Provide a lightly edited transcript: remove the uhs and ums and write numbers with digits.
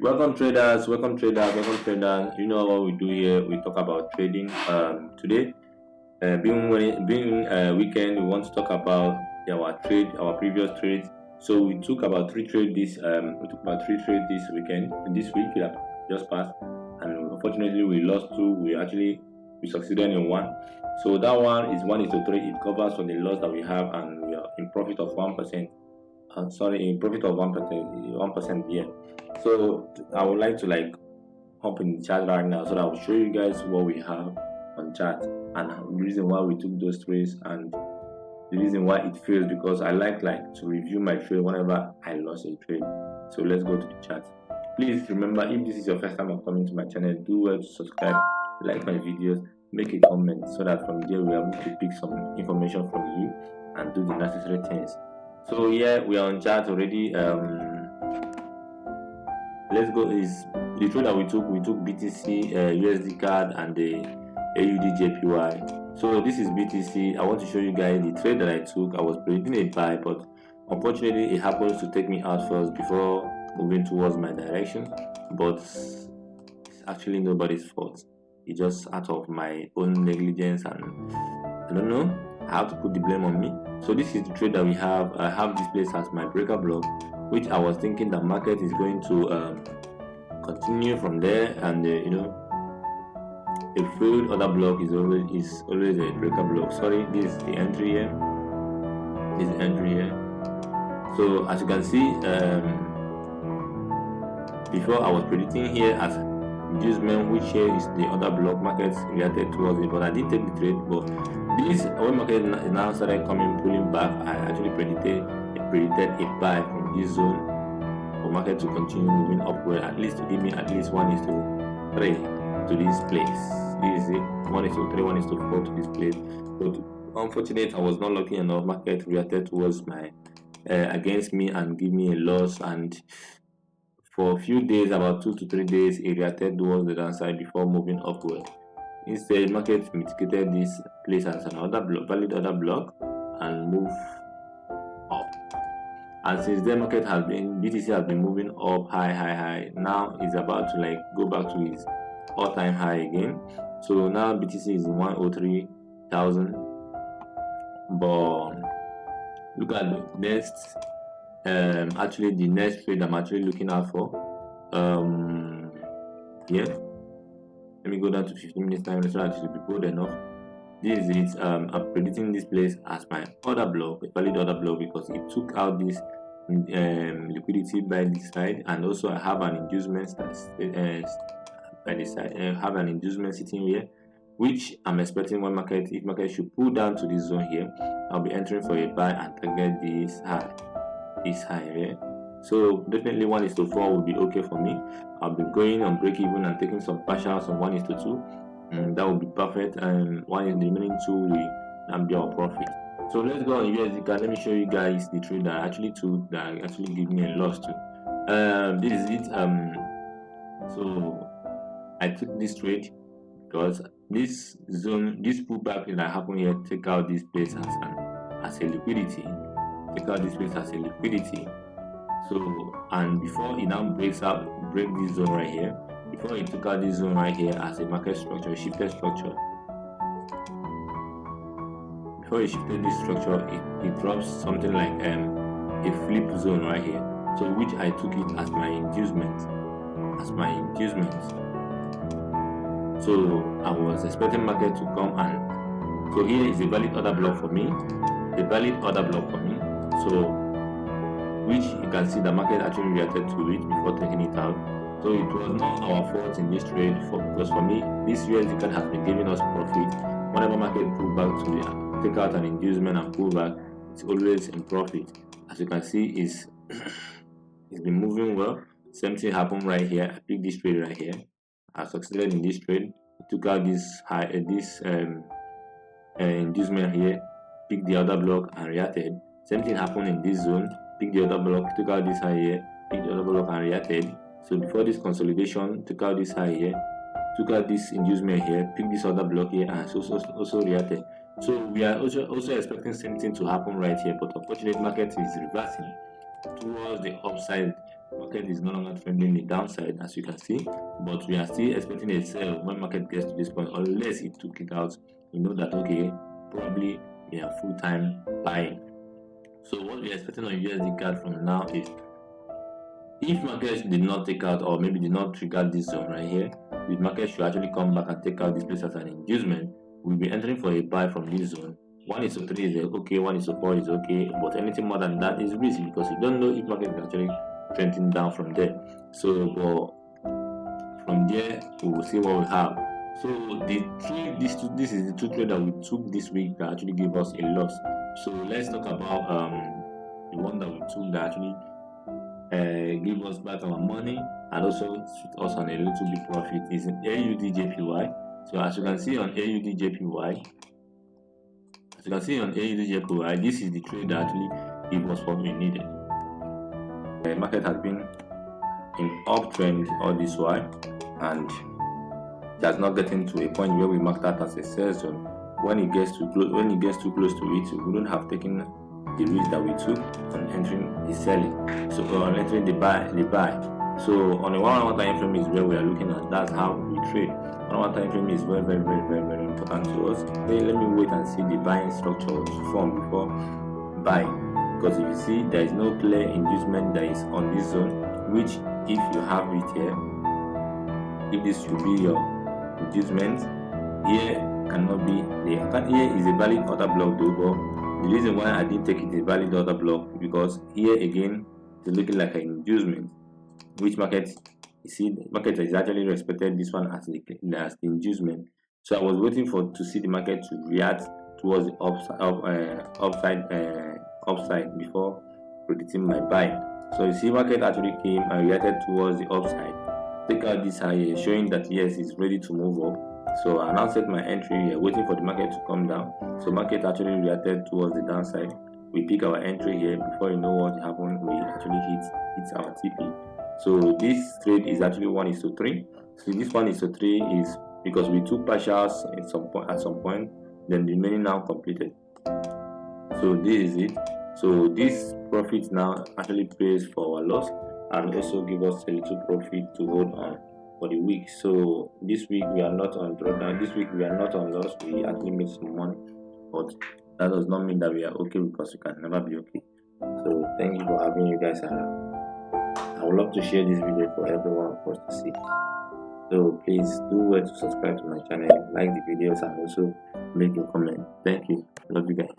Welcome traders. You know what we do here. We talk about trading. Today, being weekend, we want to talk about our previous trades. So we took about three trades this weekend. This week that just passed, and unfortunately we lost two. We succeeded in one. So that one is to three. It covers for the loss that we have, and we are in profit of 1%. Sorry, in profit of 1%. Yeah. So I would like to hop in the chat right now so that I'll show you guys what we have on chat and the reason why we took those trades and the reason why it failed, because I like to review my trade whenever I lost a trade. So let's go to the chat. Please remember, if this is your first time of coming to my channel, do well to subscribe, like my videos, make a comment so that from there we're able to pick some information from you and do the necessary things. So yeah, we are on chat already. Let's go. Is the trade that we took BTC, USD CAD, and the AUD JPY. So this is BTC. I want to show you guys the trade that I took. I was predicting a buy, but unfortunately it happens to take me out first before moving towards my direction. But it's actually nobody's fault. It's just out of my own negligence, and I don't know. I have to put the blame on me. So this is the trade that we have. I have this place as my breaker block, which I was thinking the market is going to continue from there, and a failed other block is always a breaker block. Sorry, this is the entry here. This is the entry here. So as you can see, before I was predicting here as inducement, which here is the other block markets reacted towards it, but I didn't take the trade. But this when market now started pulling back, I actually predicted a buy from this zone for market to continue moving upward, at least to give me at least 1:3 to this place. This is it, 1:3, 1:4 to this place. But unfortunately, I was not lucky enough. Market reacted towards my against me and give me a loss, and for a few days, about 2 to 3 days, it reacted towards the downside before moving upward. Instead, market mitigated this place as another block, valid other block, and move up. And since then, BTC has been moving up high. Now it's about to go back to its all-time high again. So now BTC is 103,000. But look at the next. Actually, the next trade I'm actually looking out for. Yeah. Let me go down to 15 minutes time so that it will be good enough. This is it. I'm predicting this place as my other block, a valid other block, because it took out this liquidity by this side, and also I have an inducement by this side. I have an inducement sitting here, which I'm expecting if market should pull down to this zone here, I'll be entering for a buy and target this high here. So definitely 1:4 will be okay for me. I'll be going on break even and taking some partials on 1:2, and that will be perfect. And the remaining 2 will be our profit. So let's go on USD CAD. Let me show you guys the trade that I actually took that actually gave me a loss too. This is it. So I took this trade because this pullback that happened here take out this place as a liquidity. Take out this place as a liquidity. So, and before it now break this zone right here, before it took out this zone right here as a market structure, shifted structure. Before it shifted this structure, it drops something like a flip zone right here. So which I took it as my inducement. So I was expecting market to come, and so here is a valid order block for me. So which you can see the market actually reacted to it before taking it out. So it was not our fault in this trade, because for me this USD CAD has been giving us profit. Whenever market pull back to take out an inducement and pull back, it's always in profit. As you can see, it's been moving well. Same thing happened right here. I picked this trade right here. I succeeded in this trade. I took out this inducement here, picked the other block and reacted. Same thing happened in this zone. Pick the other block, took out this high here, pick the other block and reacted. So before this consolidation, took out this high here, took out this inducement here, pick this other block here, and also reacted. So we are also expecting same thing to happen right here, but unfortunately market is reversing towards the upside Market is no longer trending the downside, as you can see, but we are still expecting a sell when market gets to this point, unless it took it out. You know that okay, probably we are full-time buying. So what we are expecting on USD CAD from now is, if market did not take out, or maybe did not trigger this zone right here, the market should actually come back and take out this place as an inducement. We'll be entering for a buy from this zone. 1:3 is okay, 1:4 is okay, but anything more than that is risky because you don't know if market is actually trending down from there. So from there we will see what we have. So the trade, this is the two trade that we took this week that actually gave us a loss. So let's talk about the one that we took that actually give us back our money and also shoot us on a little bit profit is in AUDJPY. So as you can see on AUDJPY, this is the trade that actually gave us what we needed. The market has been in uptrend all this while, and it has not gotten to a point where we mark that as a sell zone. When it gets too close to it, we wouldn't have taken the risk that we took on entering the selling. So on entering the buy. So on a 1-hour time frame is where we are looking at. That's how we trade. 1-hour time frame is very important to us. Then let me wait and see the buying structure to form before buying. Because if you see, there is no clear inducement that is on this zone, which if you have it here, if this should be your inducement, here cannot be there. Here is a valid order block though, but the reason why I didn't take it a valid order block because here again it's looking like an inducement, which market, you see, the market has actually respected this one as the inducement. So I was waiting to see the market to react towards the upside before predicting my buy. So you see, market actually came and reacted towards the upside. Take out this high showing that yes, it's ready to move up. So I now set my entry here, waiting for the market to come down. So market actually reacted towards the downside. We pick our entry here. Before you know what happened, we actually hit our TP. So this trade is actually 1:3. So this 1:3 is because we took partials at some point, then the remaining now completed. So this is it. So this profit now actually pays for our loss and also give us a little profit to hold on for the week. So this week we are not on drawdown. This week we are not on loss. We actually made some money, but that does not mean that we are okay, because we can never be okay. So thank you for having you guys around. I would love to share this video for everyone for us to see. So please do well to subscribe to my channel, like the videos, and also make a comment. Thank you. Love you guys.